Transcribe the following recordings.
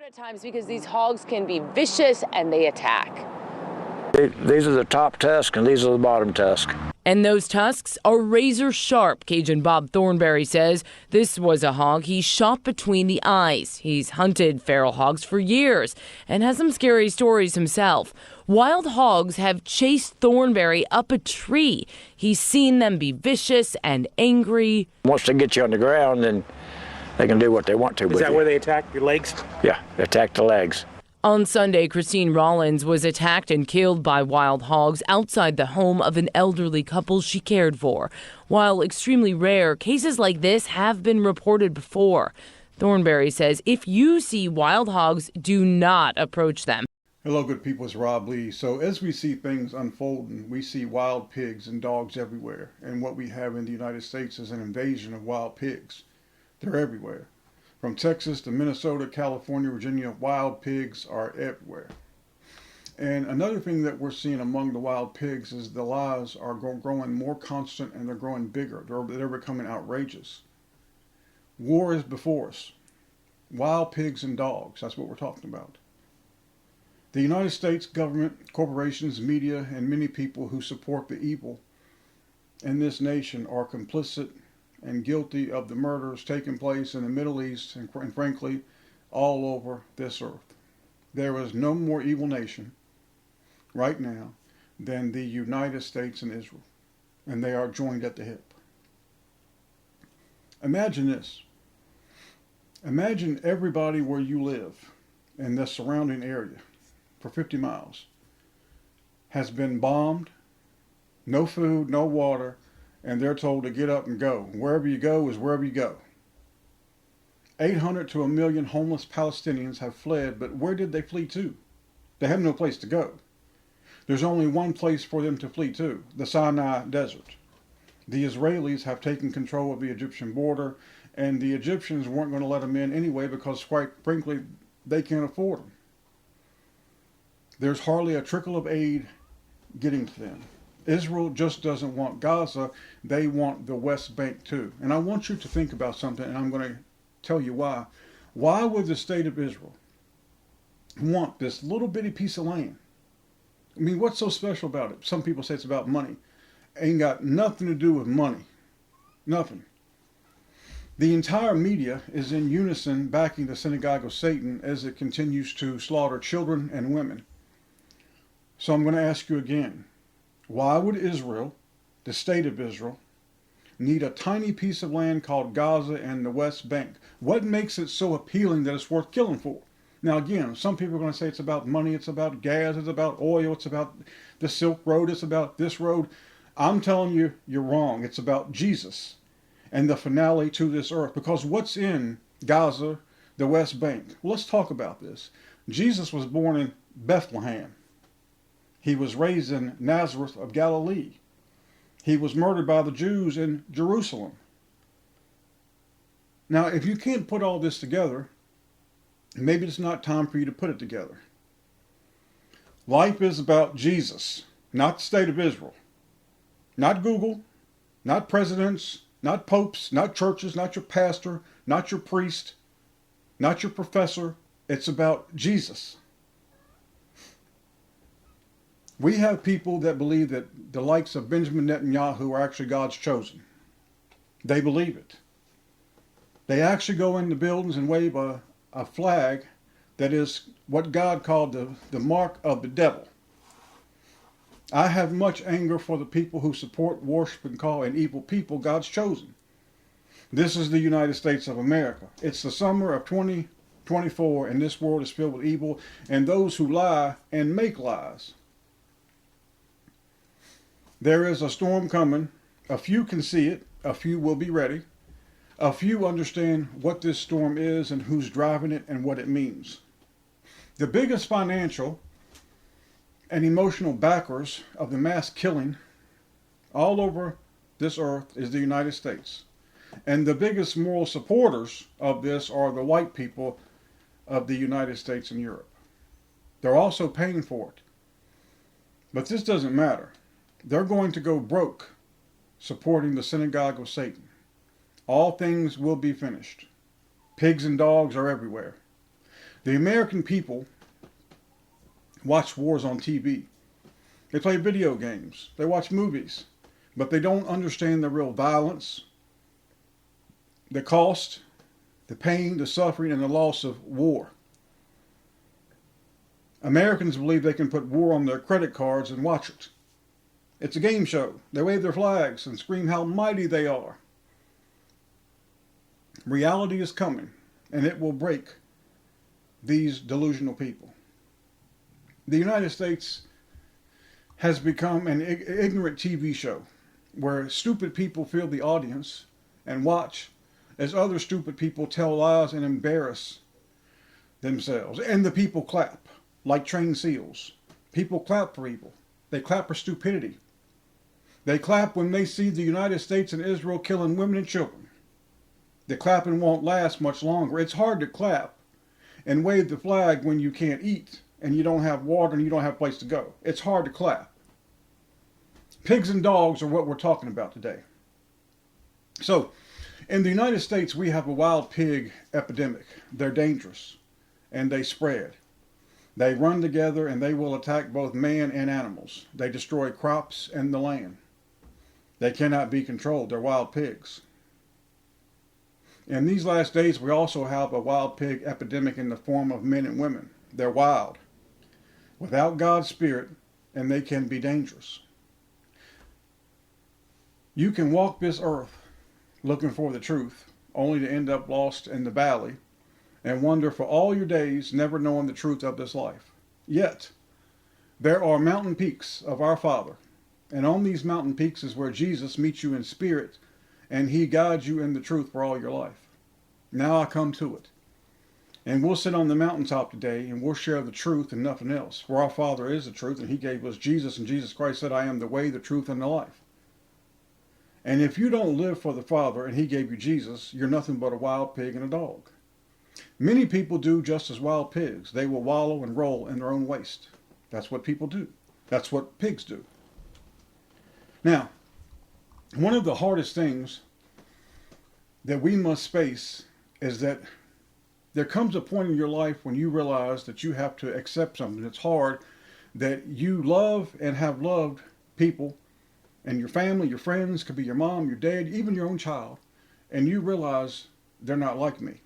At times because these hogs can be vicious and they attack. These are the top tusks and these are the bottom tusks. And those tusks are razor sharp. Cajun Bob Thornberry says this was a hog he shot between the eyes. He's hunted feral hogs for years and has some scary stories himself. Wild hogs have chased Thornberry up a tree. He's seen them be vicious and angry. Once they get you on the ground, then they can do what they want to with you. Is that where they attack your legs? Yeah, they attack the legs. On Sunday, Christine Rollins was attacked and killed by wild hogs outside the home of an elderly couple she cared for. While extremely rare, cases like this have been reported before. Thornberry says if you see wild hogs, do not approach them. Hello, good people. It's Rob Lee. So as we see things unfolding, we see wild pigs and dogs everywhere. And what we have in the United States is an invasion of wild pigs. They're everywhere. From Texas to Minnesota, California, Virginia, wild pigs are everywhere. And another thing that we're seeing among the wild pigs is the lies are growing more constant and they're growing bigger. They're becoming outrageous. War is before us. Wild pigs and dogs, that's what we're talking about. The United States government, corporations, media, and many people who support the evil in this nation are complicit and guilty of the murders taking place in the Middle East and frankly, all over this earth. There is no more evil nation right now than the United States and Israel, and they are joined at the hip. Imagine this. Imagine everybody where you live in the surrounding area for 50 miles has been bombed, no food, no water, and they're told to get up and go. Wherever you go is wherever you go. 800 to 1 million homeless Palestinians have fled, but where did they flee to? They have no place to go. There's only one place for them to flee to, the Sinai Desert. The Israelis have taken control of the Egyptian border, and the Egyptians weren't going to let them in anyway because, quite frankly, they can't afford them. There's hardly a trickle of aid getting to them. Israel just doesn't want Gaza, they want the West Bank too. And I want you to think about something, and I'm going to tell you why. Why would the state of Israel want this little bitty piece of land? I mean, what's so special about it? Some people say it's about money. Ain't got nothing to do with money. Nothing. The entire media is in unison backing the synagogue of Satan as it continues to slaughter children and women. So I'm going to ask you again. Why would Israel, the state of Israel, need a tiny piece of land called Gaza and the West Bank? What makes it so appealing that it's worth killing for? Now again, some people are going to say it's about money, it's about gas, it's about oil, it's about the Silk Road, it's about this road. I'm telling you, you're wrong. It's about Jesus and the finale to this earth. Because what's in Gaza, the West Bank? Well, let's talk about this. Jesus was born in Bethlehem. He was raised in Nazareth of Galilee. He was murdered by the Jews in Jerusalem. Now, if you can't put all this together, maybe it's not time for you to put it together. Life is about Jesus, not the state of Israel. Not Google, not presidents, not popes, not churches, not your pastor, not your priest, not your professor. It's about Jesus. We have people that believe that the likes of Benjamin Netanyahu are actually God's chosen. They believe it. They actually go into buildings and wave a flag that is what God called the mark of the devil. I have much anger for the people who support, worship, and call an evil people God's chosen. This is the United States of America. It's the summer of 2024, and this world is filled with evil and those who lie and make lies. There is a storm coming. A few can see it. A few will be ready. A few understand what this storm is and who's driving it and what it means. The biggest financial and emotional backers of the mass killing all over this earth is the United States. And the biggest moral supporters of this are the white people of the United States and Europe. They're also paying for it. But this doesn't matter. They're going to go broke supporting the synagogue of Satan. All things will be finished. Pigs and dogs are everywhere. The American people watch wars on TV. They play video games. They watch movies. But they don't understand the real violence, the cost, the pain, the suffering, and the loss of war. Americans believe they can put war on their credit cards and watch it. It's a game show. They wave their flags and scream how mighty they are. Reality is coming, and it will break these delusional people. The United States has become an ignorant TV show where stupid people fill the audience and watch as other stupid people tell lies and embarrass themselves. And the people clap like trained seals. People clap for evil. They clap for stupidity. They clap when they see the United States and Israel killing women and children. The clapping won't last much longer. It's hard to clap and wave the flag when you can't eat and you don't have water and you don't have a place to go. It's hard to clap. Pigs and dogs are what we're talking about today. So, in the United States, we have a wild pig epidemic. They're dangerous and they spread. They run together and they will attack both man and animals. They destroy crops and the land. They cannot be controlled. They're wild pigs. In these last days, we also have a wild pig epidemic in the form of men and women. They're wild, without God's Spirit, and they can be dangerous. You can walk this earth looking for the truth, only to end up lost in the valley and wander for all your days, never knowing the truth of this life. Yet, there are mountain peaks of our Father, and on these mountain peaks is where Jesus meets you in spirit, and he guides you in the truth for all your life. Now I come to it. And we'll sit on the mountaintop today, and we'll share the truth and nothing else. For our Father is the truth, and he gave us Jesus, and Jesus Christ said, I am the way, the truth, and the life. And if you don't live for the Father, and he gave you Jesus, you're nothing but a wild pig and a dog. Many people do just as wild pigs. They will wallow and roll in their own waste. That's what people do. That's what pigs do. Now, one of the hardest things that we must face is that there comes a point in your life when you realize that you have to accept something. It's hard that you love and have loved people and your family, your friends, could be your mom, your dad, even your own child, and you realize they're not like me.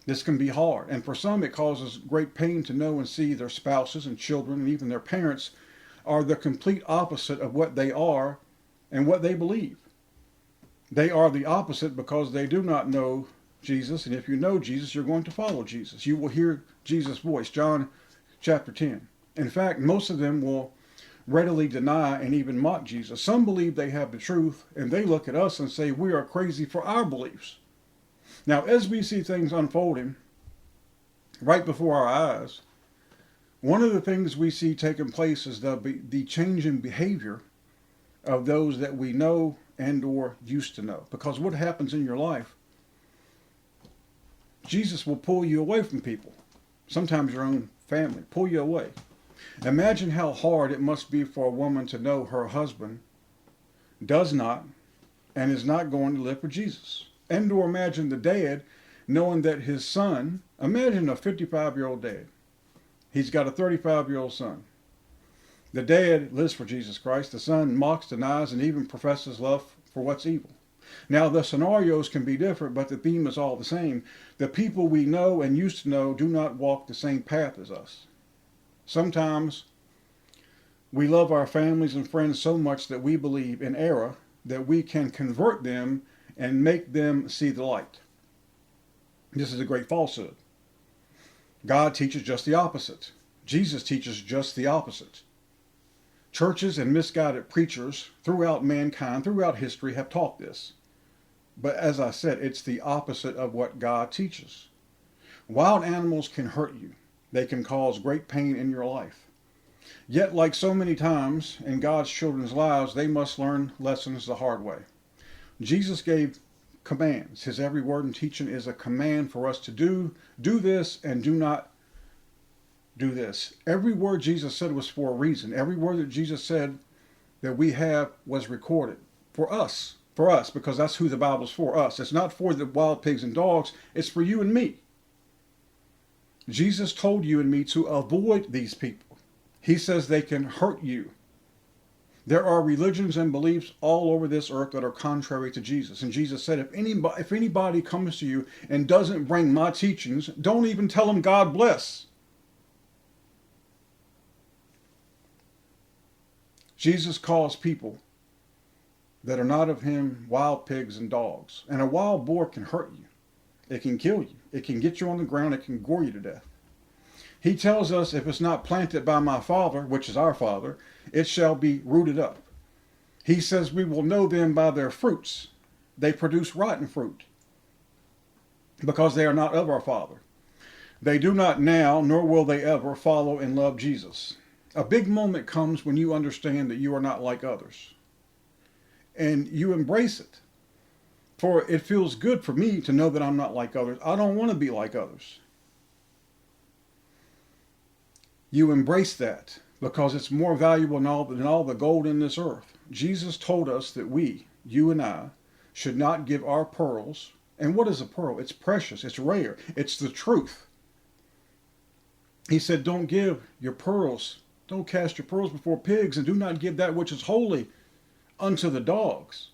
This can be hard, and for some it causes great pain to know and see their spouses and children and even their parents are the complete opposite of what they are and what they believe. They are the opposite because they do not know Jesus, and if you know Jesus, you're going to follow Jesus. You will hear Jesus' voice, John chapter 10. In fact, most of them will readily deny and even mock Jesus. Some believe they have the truth, and they look at us and say we are crazy for our beliefs. Now, as we see things unfolding right before our eyes, one of the things we see taking place is the change in behavior of those that we know and or used to know. Because what happens in your life, Jesus will pull you away from people. Sometimes your own family, pull you away. Imagine how hard it must be for a woman to know her husband does not and is not going to live for Jesus. And or imagine the dad knowing that his son, imagine a 55-year-old dad. He's got a 35-year-old son. The dad lives for Jesus Christ. The son mocks, denies, and even professes love for what's evil. Now, the scenarios can be different, but the theme is all the same. The people we know and used to know do not walk the same path as us. Sometimes we love our families and friends so much that we believe in error that we can convert them and make them see the light. This is a great falsehood. God teaches just the opposite. Jesus teaches just the opposite. Churches and misguided preachers throughout mankind, throughout history, have taught this. But as I said, it's the opposite of what God teaches. Wild animals can hurt you. They can cause great pain in your life. Yet, like so many times in God's children's lives, they must learn lessons the hard way. Jesus gave commands. His every word and teaching is a command for us to do this and do not do this. Every word Jesus said was for a reason. Every word that Jesus said that we have was recorded for us, because that's who the Bible's for, us. It's not for the wild pigs and dogs. It's for you and me. Jesus told you and me to avoid these people. He says they can hurt you. There are religions and beliefs all over this earth that are contrary to Jesus. And Jesus said, if anybody comes to you and doesn't bring my teachings, don't even tell them God bless. Jesus calls people that are not of him wild pigs and dogs. And a wild boar can hurt you. It can kill you. It can get you on the ground. It can gore you to death. He tells us if it's not planted by my Father, which is our Father, it shall be rooted up. He says we will know them by their fruits. They produce rotten fruit because they are not of our Father. They do not now, nor will they ever, follow and love Jesus. A big moment comes when you understand that you are not like others. And you embrace it. For it feels good for me to know that I'm not like others. I don't want to be like others. You embrace that because it's more valuable than all the gold in this earth. Jesus told us that we, you and I, should not give our pearls. And what is a pearl? It's precious. It's rare. It's the truth. He said, don't give your pearls. Don't cast your pearls before pigs, and do not give that which is holy unto the dogs.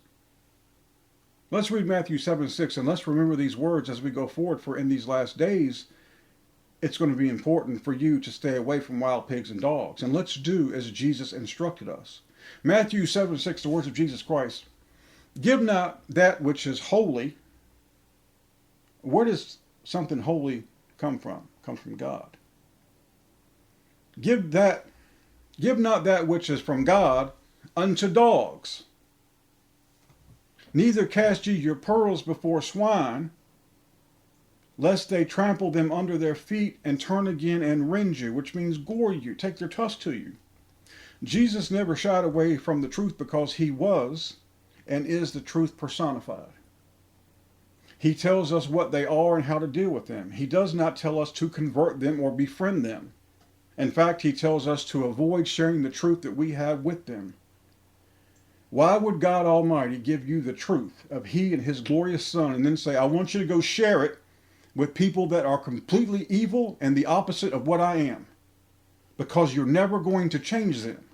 Let's read Matthew 7:6, and let's remember these words as we go forward, for in these last days, it's going to be important for you to stay away from wild pigs and dogs. And let's do as Jesus instructed us. Matthew 7:6, the words of Jesus Christ. Give not that which is holy. Where does something holy come from? It comes from God. Give not that which is from God unto dogs. Neither cast ye your pearls before swine, lest they trample them under their feet and turn again and rend you, which means gore you, take their tusk to you. Jesus never shied away from the truth because he was and is the truth personified. He tells us what they are and how to deal with them. He does not tell us to convert them or befriend them. In fact, he tells us to avoid sharing the truth that we have with them. Why would God Almighty give you the truth of he and his glorious Son and then say, I want you to go share it with people that are completely evil and the opposite of what I am? Because you're never going to change them.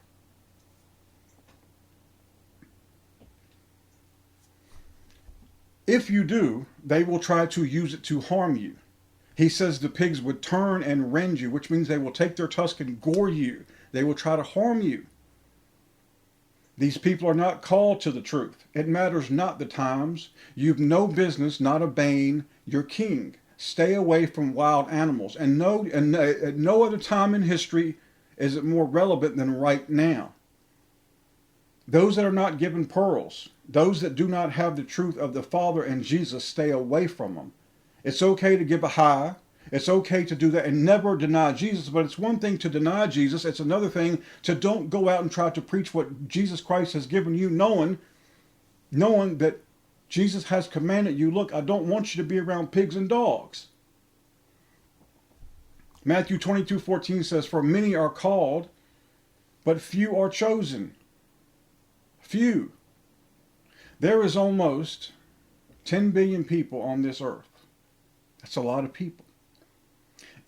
If you do, they will try to use it to harm you. He says the pigs would turn and rend you, which means they will take their tusk and gore you. They will try to harm you. These people are not called to the truth. It matters not the times. You've no business not obeying your king. Stay away from wild animals. And at no other time in history is it more relevant than right now. Those that are not given pearls, those that do not have the truth of the Father and Jesus, stay away from them. It's okay to give a high. It's okay to do that and never deny Jesus, but it's one thing to deny Jesus. It's another thing to don't go out and try to preach what Jesus Christ has given you, knowing that Jesus has commanded you, look, I don't want you to be around pigs and dogs. Matthew 22:14 says, for many are called, but few are chosen. Few. There is almost 10 billion people on this earth. That's a lot of people.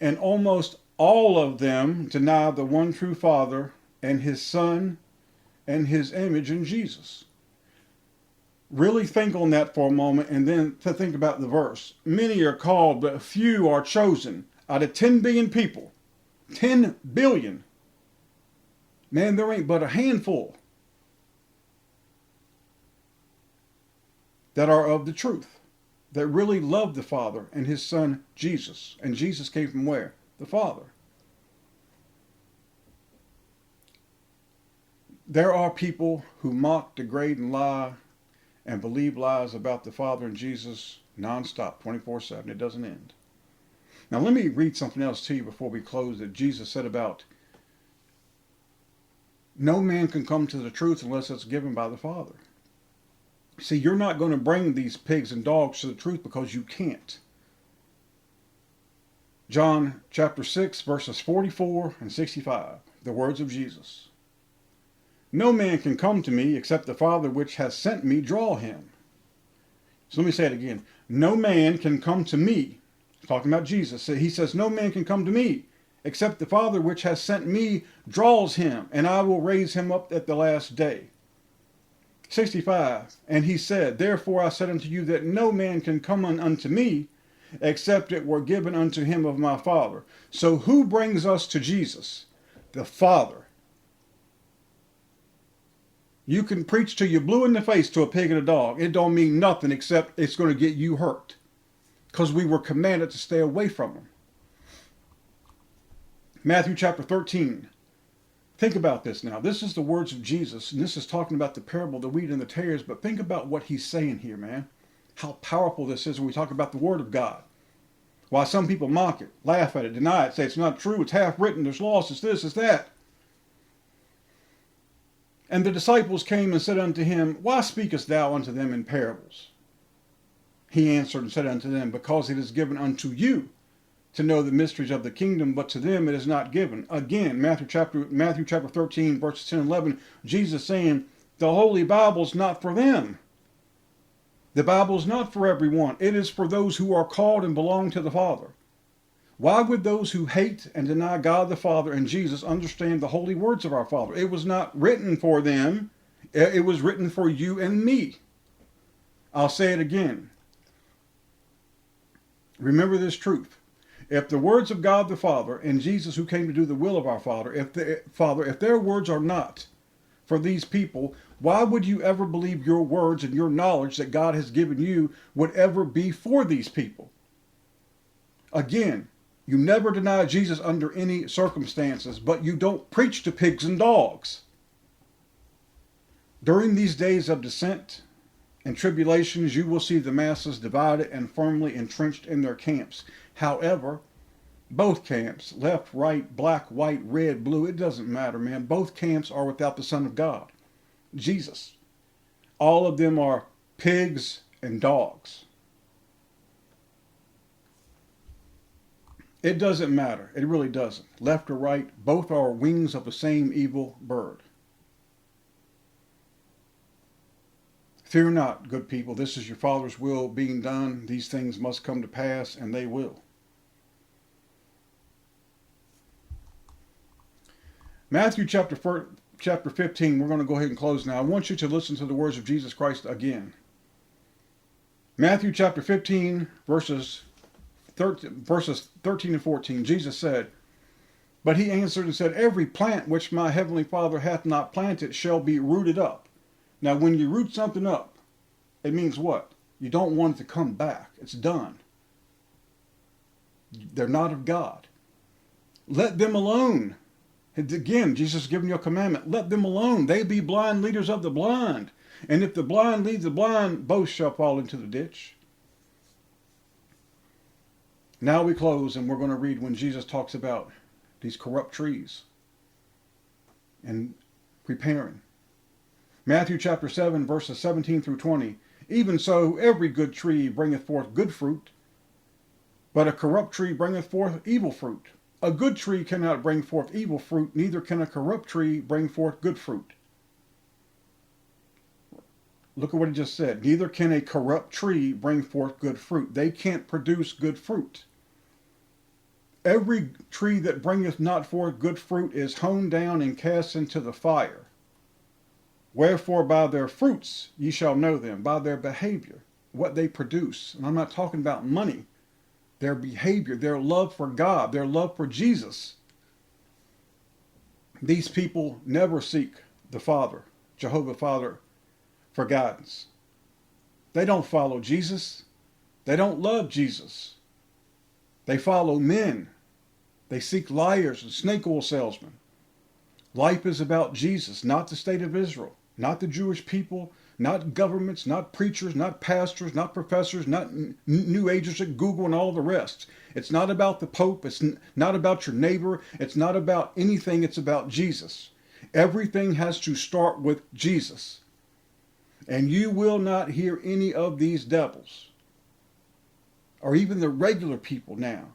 And almost all of them deny the one true Father and his Son and his image in Jesus. Really think on that for a moment and then to think about the verse. Many are called, but few are chosen. Out of 10 billion people, 10 billion. Man, there ain't but a handful that are of the truth, that really love the Father and his Son, Jesus. And Jesus came from where? The Father. There are people who mock, degrade, and lie and believe lies about the Father and Jesus nonstop, 24/7. It doesn't end. Now let me read something else to you before we close that Jesus said about no man can come to the truth unless it's given by the Father. See, you're not going to bring these pigs and dogs to the truth because you can't. John chapter 6, verses 44 and 65, the words of Jesus. No man can come to me except the Father which has sent me draw him. So let me say it again. No man can come to me Talking about Jesus. He says, no man can come to me except the Father which has sent me draws him, and I will raise him up at the last day. 65. And he said, therefore I said unto you that no man can come unto me except it were given unto him of my Father. So who brings us to Jesus? The Father. You can preach till you're blue in the face to a pig and a dog. It don't mean nothing except it's going to get you hurt. Because we were commanded to stay away from them. Matthew chapter 13. Think about this now. This is the words of Jesus, and this is talking about the parable of the wheat and the tares, but think about what he's saying here, man. How powerful this is when we talk about the Word of God. Why some people mock it, laugh at it, deny it, say it's not true, it's half written, there's lost, it's this, it's that. And the disciples came and said unto him, why speakest thou unto them in parables? He answered and said unto them, because it is given unto you to know the mysteries of the kingdom, but to them it is not given. Again, Matthew chapter 13, verses 10 and 11, Jesus saying, the Holy Bible is not for them. The Bible is not for everyone. It is for those who are called and belong to the Father. Why would those who hate and deny God the Father and Jesus understand the holy words of our Father? It was not written for them. It was written for you and me. I'll say it again. Remember this truth. If the words of God the Father and Jesus who came to do the will of our Father, if their words are not for these people, why would you ever believe your words and your knowledge that God has given you would ever be for these people? Again, you never deny Jesus under any circumstances, but you don't preach to pigs and dogs. During these days of dissent and tribulations, you will see the masses divided and firmly entrenched in their camps. However, both camps, left, right, black, white, red, blue, it doesn't matter, man. Both camps are without the Son of God, Jesus. All of them are pigs and dogs. It doesn't matter. It really doesn't. Left or right, both are wings of the same evil bird. Fear not, good people. This is your Father's will being done. These things must come to pass, and they will. Matthew chapter 15, we're going to go ahead and close now. I want you to listen to the words of Jesus Christ again. Matthew chapter 15, verses 13 and 14. Jesus said, but he answered and said, every plant which my heavenly Father hath not planted shall be rooted up. Now, when you root something up, it means what? You don't want it to come back. It's done. They're not of God. Let them alone. And again, Jesus is giving you a commandment. Let them alone. They be blind leaders of the blind. And if the blind lead the blind, both shall fall into the ditch. Now we close, and we're going to read when Jesus talks about these corrupt trees and preparing. Matthew chapter 7, verses 17 through 20. Even so, every good tree bringeth forth good fruit, but a corrupt tree bringeth forth evil fruit. A good tree cannot bring forth evil fruit, neither can a corrupt tree bring forth good fruit. Look at what he just said. Neither can a corrupt tree bring forth good fruit. They can't produce good fruit. Every tree that bringeth not forth good fruit is hewn down and cast into the fire. Wherefore by their fruits ye shall know them, by their behavior, what they produce. And I'm not talking about money. Their behavior, their love for God, their love for Jesus. These people never seek the Father, Jehovah Father, for guidance. They don't follow Jesus. They don't love Jesus. They follow men. They seek liars and snake oil salesmen. Life is about Jesus, not the state of Israel, not the Jewish people, not governments, not preachers, not pastors, not professors, not new agers at Google and all the rest. It's not about the Pope. It's not about your neighbor. It's not about anything. It's about Jesus. Everything has to start with Jesus. And you will not hear any of these devils, or even the regular people now,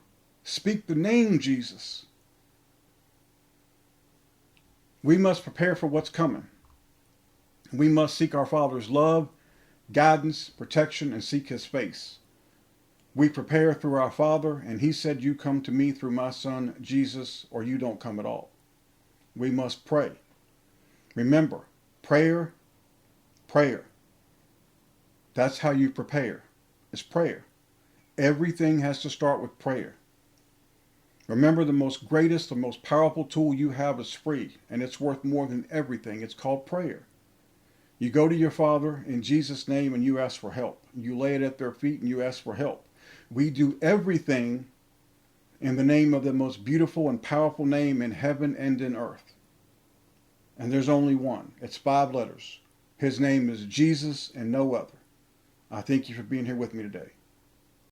speak the name Jesus. We must prepare for what's coming. We must seek our Father's love, guidance, protection, and seek His face. We prepare through our Father, and he said, you come to me through my Son, Jesus, or you don't come at all. We must pray. Remember, prayer, prayer. That's how you prepare. It's prayer. Everything has to start with prayer. Remember, the most greatest, the most powerful tool you have is free, and it's worth more than everything. It's called prayer. You go to your Father in Jesus' name and you ask for help. You lay it at their feet and you ask for help. We do everything in the name of the most beautiful and powerful name in heaven and in earth. And there's only one. It's 5 letters. His name is Jesus and no other. I thank you for being here with me today.